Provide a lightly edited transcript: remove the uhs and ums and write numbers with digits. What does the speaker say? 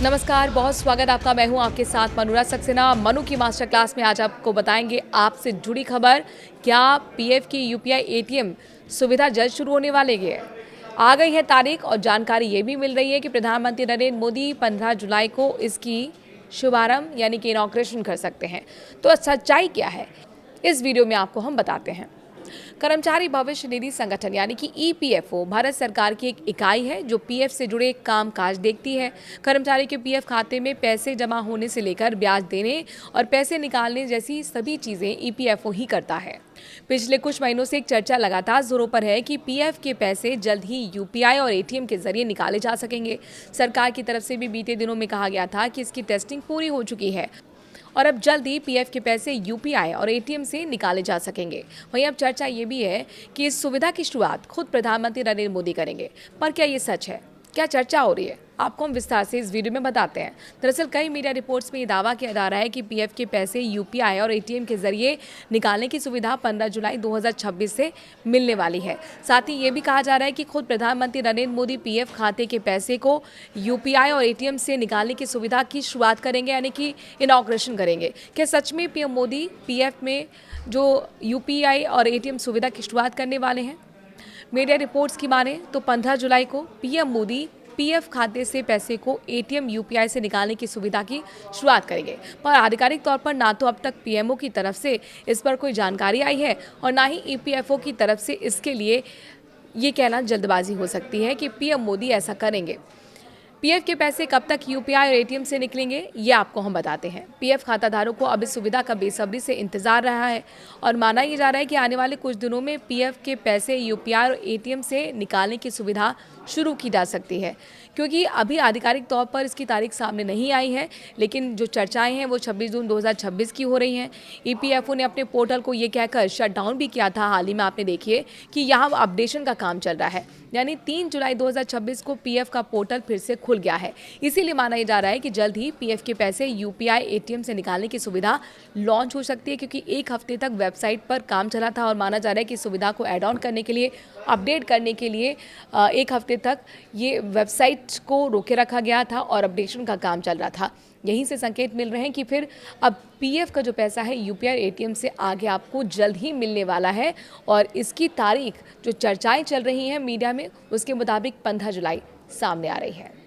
नमस्कार, बहुत स्वागत आपका। मैं हूं आपके साथ मनोज सक्सेना। मनु की मास्टर क्लास में आज आपको बताएंगे आपसे जुड़ी खबर। क्या पीएफ की यूपीआई एटीएम सुविधा जल्द शुरू होने वाली है? आ गई है तारीख और जानकारी ये भी मिल रही है कि प्रधानमंत्री नरेंद्र मोदी 15 जुलाई को इसकी शुभारंभ यानी कि इनॉग्रेशन कर सकते हैं। तो सच्चाई क्या है, इस वीडियो में आपको हम बताते हैं। कर्मचारी भविष्य निधि संगठन यानी कि ईपीएफओ भारत सरकार की एक इकाई है जो पीएफ से जुड़े काम काज देखती है। कर्मचारी के पीएफ खाते में पैसे जमा होने से लेकर ब्याज देने और पैसे निकालने जैसी सभी चीजें ईपीएफओ ही करता है। पिछले कुछ महीनों से एक चर्चा लगातार जोरों पर है कि पीएफ के पैसे जल्द ही यूपीआई और एटीएम के जरिए निकाले जा सकेंगे। सरकार की तरफ से भी बीते दिनों में कहा गया था कि इसकी टेस्टिंग पूरी हो चुकी है और अब जल्द ही पीएफ के पैसे यूपीआई और एटीएम से निकाले जा सकेंगे। वहीं अब चर्चा ये भी है कि इस सुविधा की शुरुआत खुद प्रधानमंत्री नरेंद्र मोदी करेंगे। पर क्या ये सच है? क्या चर्चा हो रही है? आपको हम विस्तार से इस वीडियो में बताते हैं। दरअसल कई मीडिया रिपोर्ट्स में ये दावा किया जा रहा है कि पीएफ के पैसे यूपीआई और एटीएम के जरिए निकालने की सुविधा 15 जुलाई 2026 से मिलने वाली है। साथ ही ये भी कहा जा रहा है कि खुद प्रधानमंत्री नरेंद्र मोदी पीएफ खाते के पैसे को यूपीआई और एटीएम से निकालने की सुविधा की शुरुआत करेंगे, यानी कि इनॉग्रेशन करेंगे। क्या सच में पीएम मोदी पीएफ में जो यूपीआई और एटीएम सुविधा की शुरुआत करने वाले हैं? मीडिया रिपोर्ट्स की माने तो 15 जुलाई को पीएम मोदी पीएफ खाते से पैसे को एटीएम यूपीआई से निकालने की सुविधा की शुरुआत करेंगे। पर आधिकारिक तौर पर ना तो अब तक पीएमओ की तरफ से इस पर कोई जानकारी आई है और ना ही ईपीएफओ की तरफ से इसके लिए ये कहना जल्दबाजी हो सकती है कि पीएम मोदी ऐसा करेंगे। पीएफ के पैसे कब तक यूपीआई और एटीएम से निकलेंगे, ये आपको हम बताते हैं। पीएफ खाताधारकों को अब इस सुविधा का बेसब्री से इंतजार रहा है और माना ये जा रहा है कि आने वाले कुछ दिनों में पीएफ के पैसे यूपीआई और एटीएम से निकालने की सुविधा शुरू की जा सकती है। क्योंकि अभी आधिकारिक तौर पर इसकी तारीख सामने नहीं आई है, लेकिन जो चर्चाएं हैं वो 26 जून 2026 की हो रही हैं। ईपीएफओ ने अपने पोर्टल को ये कहकर शट डाउन भी किया था हाल ही में, आपने देखिए कि यहाँ अपडेशन का काम चल रहा है। यानी 3 जुलाई 2026 को पीएफ का पोर्टल फिर से खुल गया है। इसीलिए माना जा रहा है कि जल्द ही पीएफ के पैसे यूपीआई एटीएम से निकालने की सुविधा लॉन्च हो सकती है, क्योंकि एक हफ्ते तक वेबसाइट पर काम चला था और माना जा रहा है कि सुविधा को ऐड ऑन करने के लिए, अपडेट करने के लिए एक हफ्ते तक ये वेबसाइट को रोके रखा गया था और अपडेशन का काम चल रहा था। यहीं से संकेत मिल रहे हैं कि फिर अब पीएफ का जो पैसा है यूपीआई एटीएम से आगे आपको जल्द ही मिलने वाला है और इसकी तारीख जो चर्चाएं चल रही हैं मीडिया में, उसके मुताबिक 15 जुलाई सामने आ रही है।